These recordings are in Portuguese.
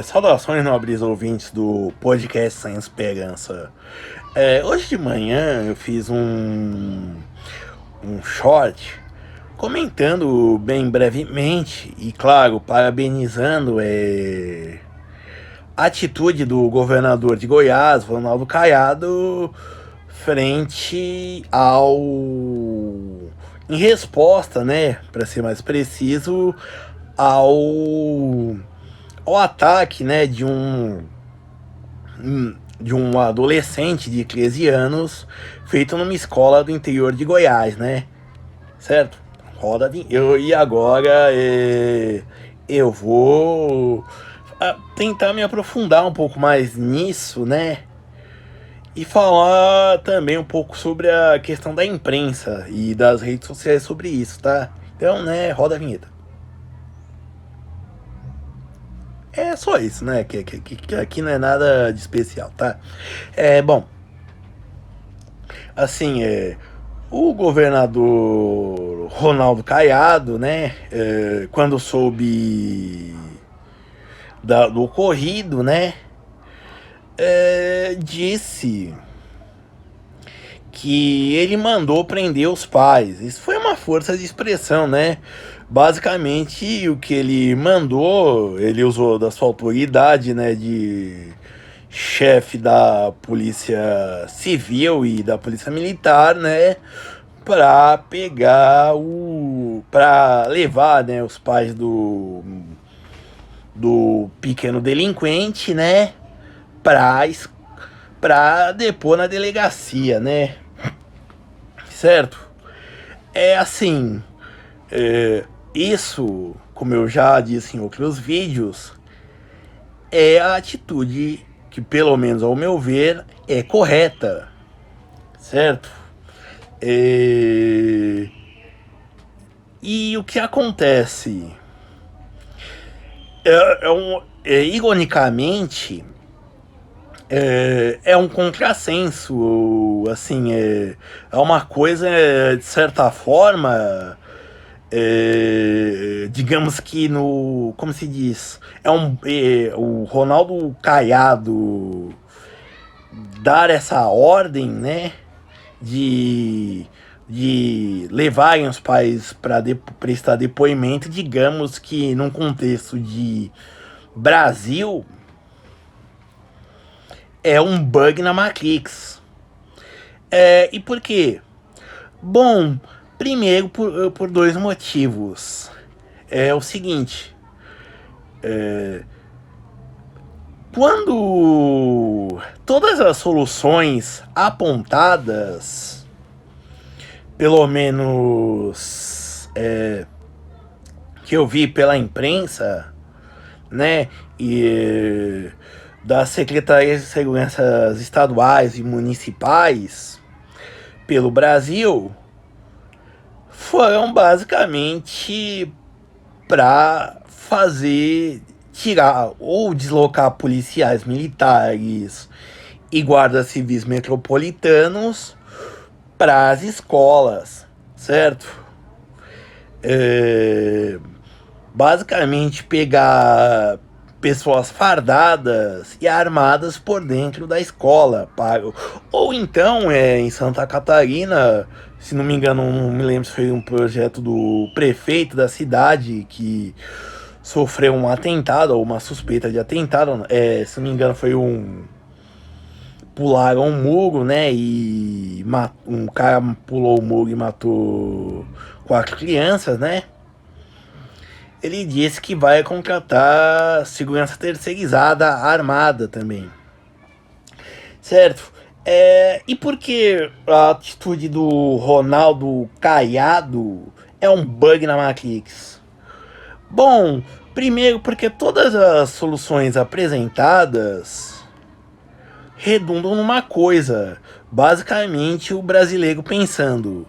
Saudações, nobres ouvintes do podcast Sem Esperança. Hoje de manhã eu fiz um short comentando bem brevemente e, claro, parabenizando a atitude do governador de Goiás, Ronaldo Caiado, frente ao. Em resposta, né, para ser mais preciso, ao ao ataque, né, de um adolescente de 13 anos feito numa escola do interior de Goiás, né? Certo? E agora eu vou tentar me aprofundar um pouco mais nisso, né? E falar também um pouco sobre a questão da imprensa e das redes sociais sobre isso, tá? Então, né, roda a vinheta. É só isso, né? Que aqui não é nada de especial, tá? Bom, assim, o governador Ronaldo Caiado, né? Quando soube do ocorrido, né? Disse que ele mandou prender os pais. Isso foi uma força de expressão, né? Basicamente, o que ele mandou, ele usou da sua autoridade, né, de chefe da polícia civil e da polícia militar, né, para levar, né, os pais do pequeno delinquente, né, para para depor na delegacia, né? Certo? É assim, isso, como eu já disse em outros vídeos, é a atitude que, pelo menos ao meu ver, é correta, certo? É... E o que acontece? Ironicamente, é um contrassenso, assim, é uma coisa, de certa forma, digamos que no, como se diz, o Ronaldo Caiado dar essa ordem, né, de, de levarem os pais para prestar depoimento, digamos que num contexto de Brasil, é um bug na Matrix. E por quê? Bom, primeiro por dois motivos. É o seguinte, quando todas as soluções apontadas, pelo menos que eu vi pela imprensa, né, e das secretarias de segurança estaduais e municipais pelo Brasil, foram basicamente para fazer tirar ou deslocar policiais militares e guardas civis metropolitanos para as escolas, certo? É, basicamente pegar pessoas fardadas e armadas por dentro da escola. Ou então, em Santa Catarina, se não me engano, não me lembro se foi um projeto do prefeito da cidade que sofreu um atentado ou uma suspeita de atentado. Se não me engano, foi um. Pularam um muro, né? E um cara pulou o muro e matou 4 crianças, né? Ele disse que vai contratar segurança terceirizada armada também. Certo? E por que a atitude do Ronaldo Caiado é um bug na Matrix? Bom, primeiro porque todas as soluções apresentadas redundam numa coisa. Basicamente, o brasileiro pensando: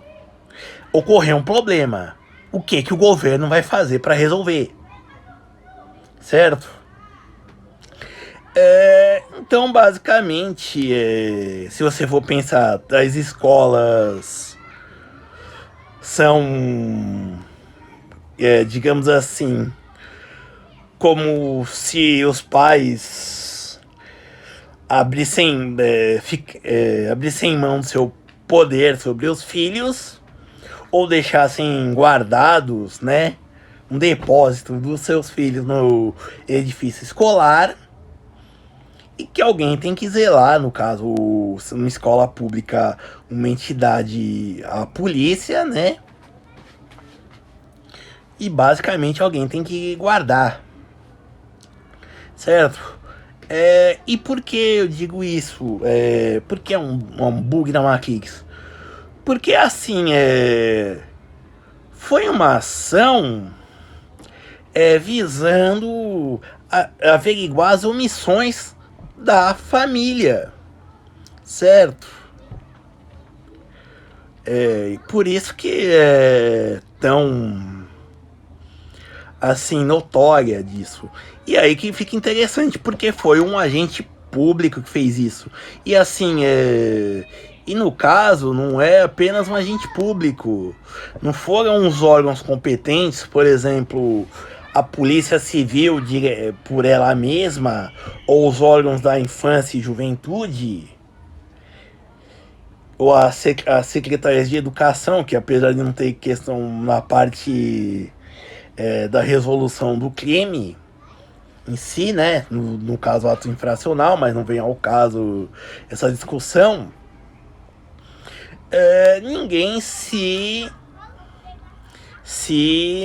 ocorreu um problema. O que o governo vai fazer para resolver? Certo? Então, basicamente, se você for pensar, as escolas são, digamos assim, como se os pais abrissem mão do seu poder sobre os filhos ou deixassem guardados, né, um depósito dos seus filhos no edifício escolar e que alguém tem que zelar, no caso, uma escola pública, uma entidade, a polícia, né? E basicamente alguém tem que guardar, certo? E por que eu digo isso? Porque é um bug da Matrix? Porque assim, foi uma ação visando averiguar as omissões da família, certo? Por isso que é tão assim notória disso. E aí que fica interessante, porque foi um agente público que fez isso. E assim, e no caso, não é apenas um agente público. Não foram os órgãos competentes, por exemplo, a Polícia Civil por ela mesma, ou os órgãos da infância e juventude, ou as secretarias de educação, que apesar de não ter questão na parte da resolução do crime em si, né? No caso, ato infracional, mas não vem ao caso essa discussão. Ninguém se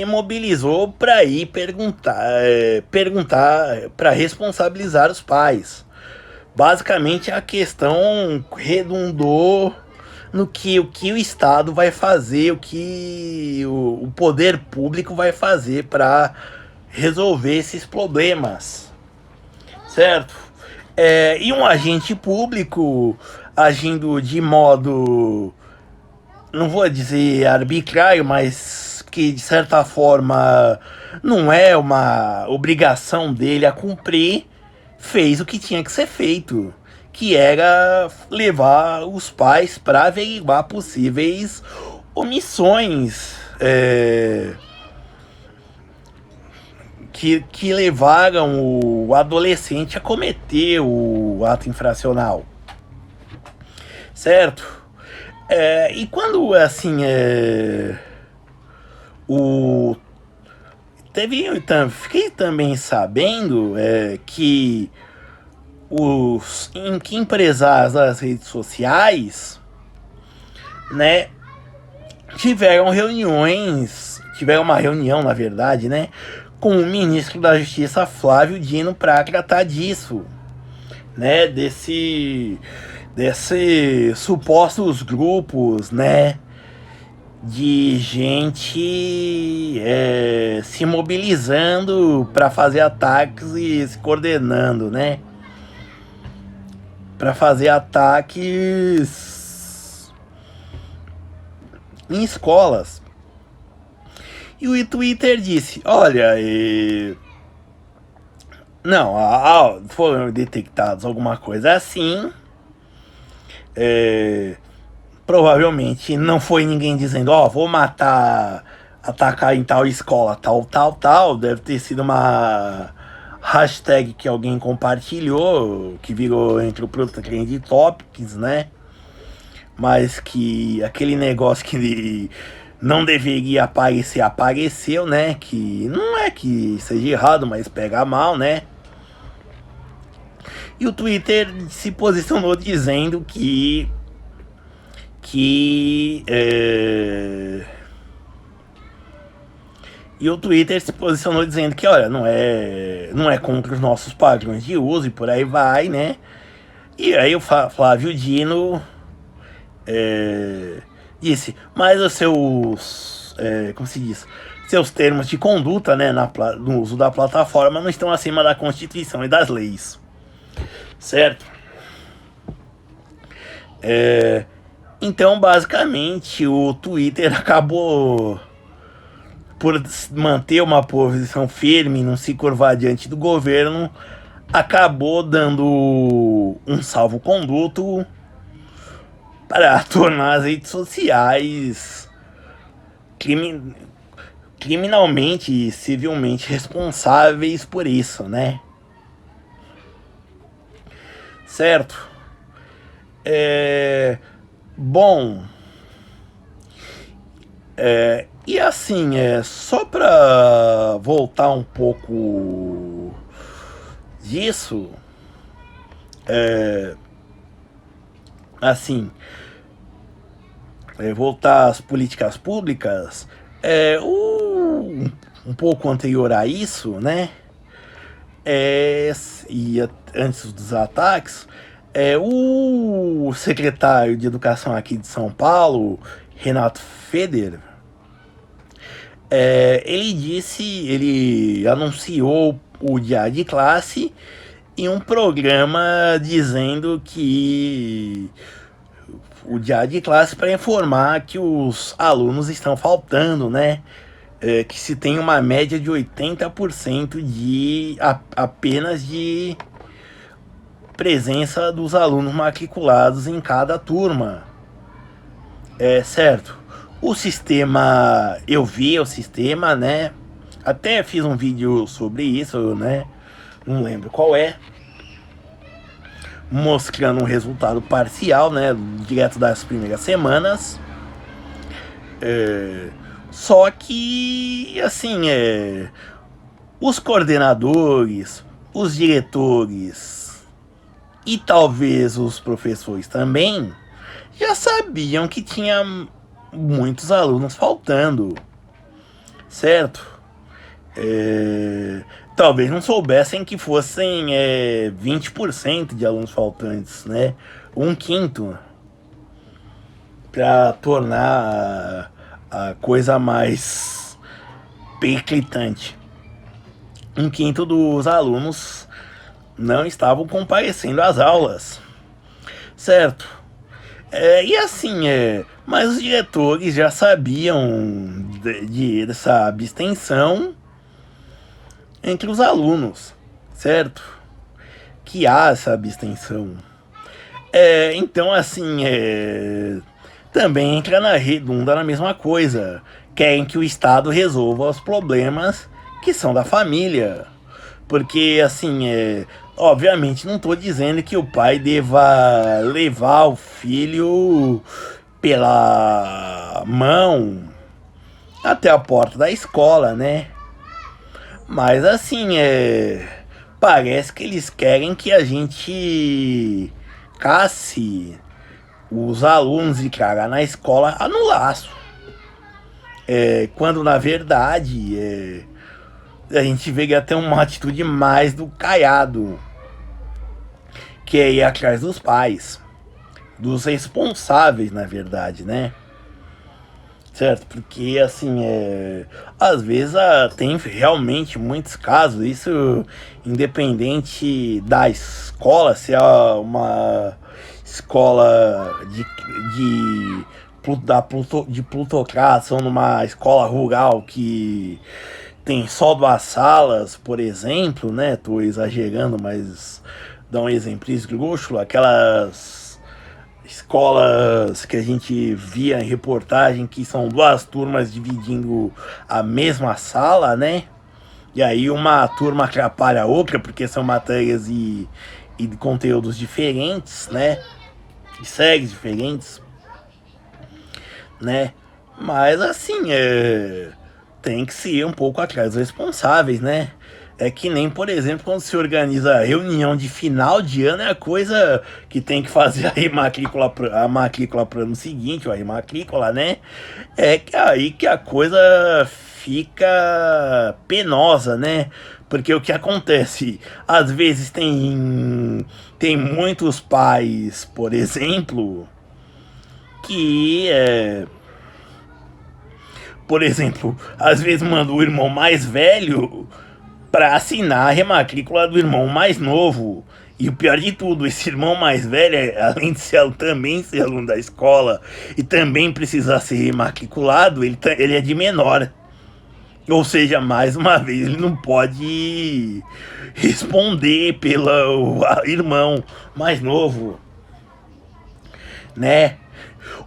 mobilizou para ir perguntar para responsabilizar os pais. Basicamente, a questão redundou no que o Estado vai fazer, o que o poder público vai fazer para resolver esses problemas, certo? E um agente público agindo de modo, não vou dizer arbitrário, mas que de certa forma não é uma obrigação dele a cumprir, fez o que tinha que ser feito, que era levar os pais para averiguar possíveis omissões que levaram o adolescente a cometer o ato infracional, certo? E quando assim o fiquei também sabendo que que empresários das redes sociais, né, tiveram uma reunião, na verdade, né, com o ministro da Justiça, Flávio Dino, para tratar disso, né, desses supostos grupos, né, de gente se mobilizando para fazer ataques e se coordenando, né, para fazer ataques em escolas. E o Twitter disse: olha, não, foram detectados alguma coisa assim. Provavelmente não foi ninguém dizendo: vou atacar em tal escola, tal. Deve ter sido uma hashtag que alguém compartilhou, que virou entre o Trend Topics, né? Mas que aquele negócio que não deveria aparecer, apareceu, né? Que não é que seja errado, mas pega mal, né? E o Twitter se posicionou dizendo que e o Twitter se posicionou dizendo que, olha, não é contra os nossos padrões de uso e por aí vai, né? E aí o Flávio Dino disse: mas os seus, como se diz, seus termos de conduta, né, no uso da plataforma não estão acima da Constituição e das leis, certo? Então, basicamente, o Twitter acabou por manter uma posição firme, não se curvar diante do governo, acabou dando um salvo-conduto para tornar as redes sociais criminalmente e civilmente responsáveis por isso, né? Certo? Bom, e assim, só pra voltar um pouco disso, assim, voltar às políticas públicas, um pouco anterior a isso, né? E antes dos ataques, o secretário de Educação aqui de São Paulo, Renato Feder, ele anunciou o Diário de Classe em um programa dizendo que o Diário de Classe para informar que os alunos estão faltando, né? Que se tem uma média de 80% apenas de presença dos alunos matriculados em cada turma. Certo. O sistema, eu vi o sistema, né? Até fiz um vídeo sobre isso, né? Não lembro qual mostrando um resultado parcial, né? Direto das primeiras semanas. Só que, assim, os coordenadores, os diretores e talvez os professores também já sabiam que tinha muitos alunos faltando, certo? Talvez não soubessem que fossem 20% de alunos faltantes, né? Um quinto, para tornar a coisa mais periclitante. Um quinto dos alunos não estavam comparecendo às aulas, certo? E assim, mas os diretores já sabiam dessa abstenção entre os alunos, certo? Que há essa abstenção. Então, assim, também entra redunda na mesma coisa. Querem que o Estado resolva os problemas que são da família. Porque, assim, obviamente não estou dizendo que o pai deva levar o filho pela mão até a porta da escola, né? Mas, assim, parece que eles querem que a gente casse os alunos e traga na escola no laço. Quando, na verdade, a gente vê que até uma atitude mais do caiado, que é ir atrás dos pais, dos responsáveis, na verdade, né? Certo? Porque, assim, às vezes tem realmente muitos casos, isso independente da escola, se é uma escola de plutocracia ou numa escola rural que tem só 2 salas, por exemplo, né? Tô exagerando, mas dá um exemplo esdrúxulo, aquelas escolas que a gente via em reportagem que são 2 turmas dividindo a mesma sala, né? E aí uma turma atrapalha a outra porque são matérias e conteúdos diferentes, né? E séries diferentes, né? Mas assim, tem que ser um pouco atrás dos responsáveis, né? É que nem, por exemplo, quando se organiza a reunião de final de ano, é a coisa que tem que fazer a matrícula para o ano seguinte, ou a rematrícula, né? Aí que a coisa fica penosa, né? Porque o que acontece? Às vezes tem muitos pais, por exemplo, que por exemplo, às vezes manda o irmão mais velho para assinar a rematrícula do irmão mais novo. E o pior de tudo, esse irmão mais velho, além de também ser aluno da escola e também precisar ser rematriculado, ele é de menor. Ou seja, mais uma vez, ele não pode responder pelo irmão mais novo, né?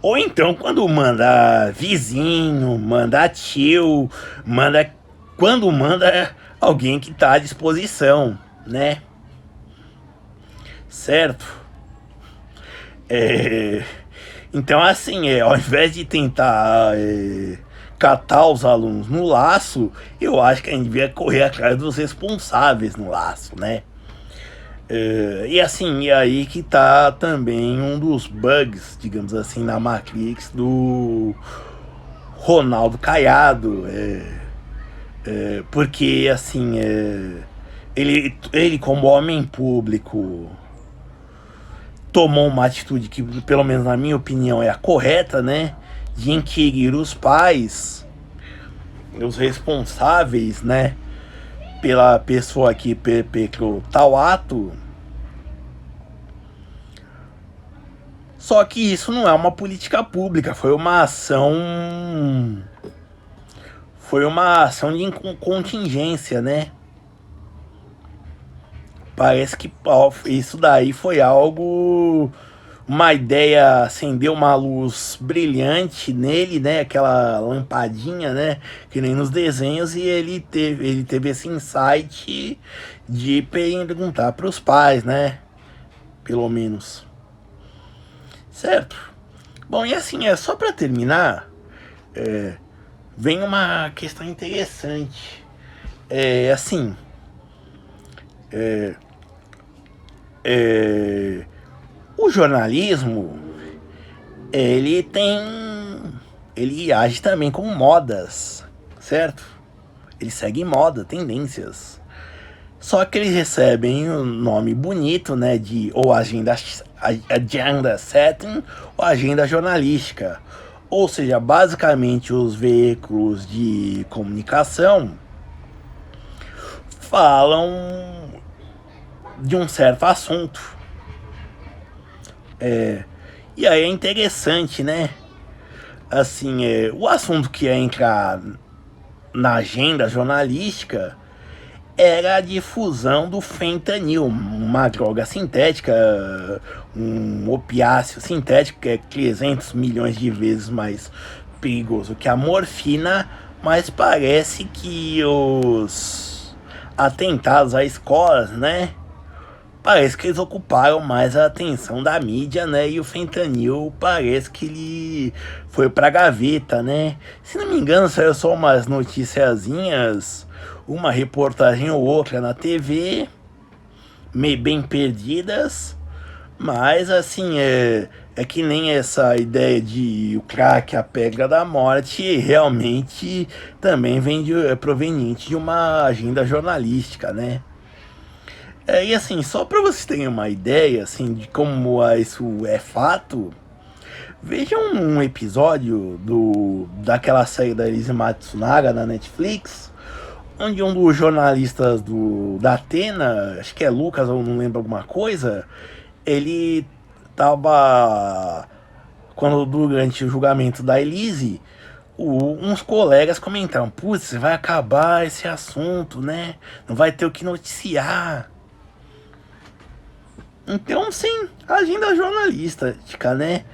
Ou então quando manda vizinho, manda tio, manda quando manda alguém que tá à disposição, né? Certo? É, então assim, ao invés de tentar catar os alunos no laço, eu acho que a gente devia correr atrás dos responsáveis no laço, né? E assim, e aí que tá também um dos bugs, digamos assim, na Matrix do Ronaldo Caiado. Porque assim, ele como homem público tomou uma atitude que, pelo menos na minha opinião, é a correta, né? De inquirir os pais, os responsáveis, né? Pela pessoa que perpetrou tal ato. Só que isso não é uma política pública, foi uma ação. Foi uma ação de contingência, né? Parece que isso daí foi algo. Uma ideia acendeu uma luz brilhante nele, né? Aquela lampadinha, né? Que nem nos desenhos, e ele teve esse insight de perguntar para os pais, né? Pelo menos. Certo? Bom, e assim, só para terminar, vem uma questão interessante. Assim, o jornalismo, ele tem, ele age também com modas, certo? Ele segue moda, tendências. Só que eles recebem um nome bonito, né, de ou agenda setting ou agenda jornalística. Ou seja, basicamente os veículos de comunicação falam de um certo assunto. E aí é interessante, né? Assim, o assunto que ia entrar na agenda jornalística era a difusão do fentanil, uma droga sintética, um opiáceo sintético que é 300 milhões de vezes mais perigoso que a morfina, mas parece que os atentados a escolas, né? Parece que eles ocuparam mais a atenção da mídia, né? E o fentanil parece que ele foi pra gaveta, né? Se não me engano, saiu só umas noticiazinhas, uma reportagem ou outra na TV, meio bem perdidas, mas assim, é que nem essa ideia de o crack, a pedra da morte, realmente também é proveniente de uma agenda jornalística, né? E assim, só para vocês terem uma ideia assim, de como isso é fato, vejam um episódio daquela série da Elise Matsunaga na Netflix, onde um dos jornalistas da Atena, acho que é Lucas ou não lembro alguma coisa, ele tava, quando durante o julgamento da Elise, uns colegas comentaram: putz, vai acabar esse assunto, né? Não vai ter o que noticiar. Então, sim, agenda jornalística, né?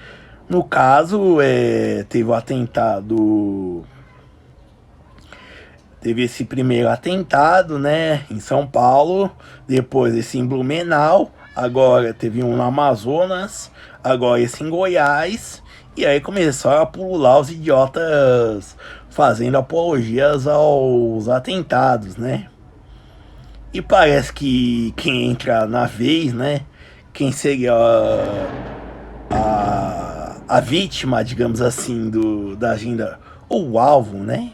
No caso, teve o atentado. Teve esse primeiro atentado, né? Em São Paulo. Depois esse em Blumenau. Agora teve um no Amazonas. Agora esse em Goiás. E aí começaram a pular os idiotas fazendo apologias aos atentados, né? E parece que quem entra na vez, né? Quem seria a vítima, digamos assim, da agenda, ou o alvo, né?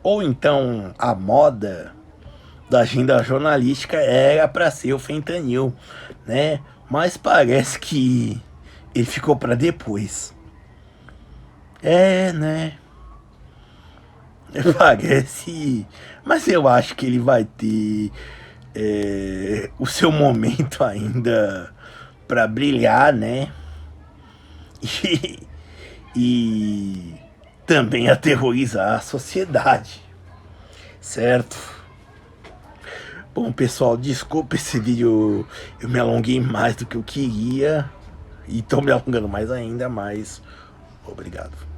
Ou então a moda da agenda jornalística era para ser o fentanil, né? Mas parece que ele ficou para depois. Né? Parece. Mas eu acho que ele vai ter o seu momento ainda para brilhar, né? E, e também aterrorizar a sociedade, certo? Bom, pessoal, desculpa esse vídeo, eu me alonguei mais do que eu queria. E tô me alongando mais ainda, mas obrigado.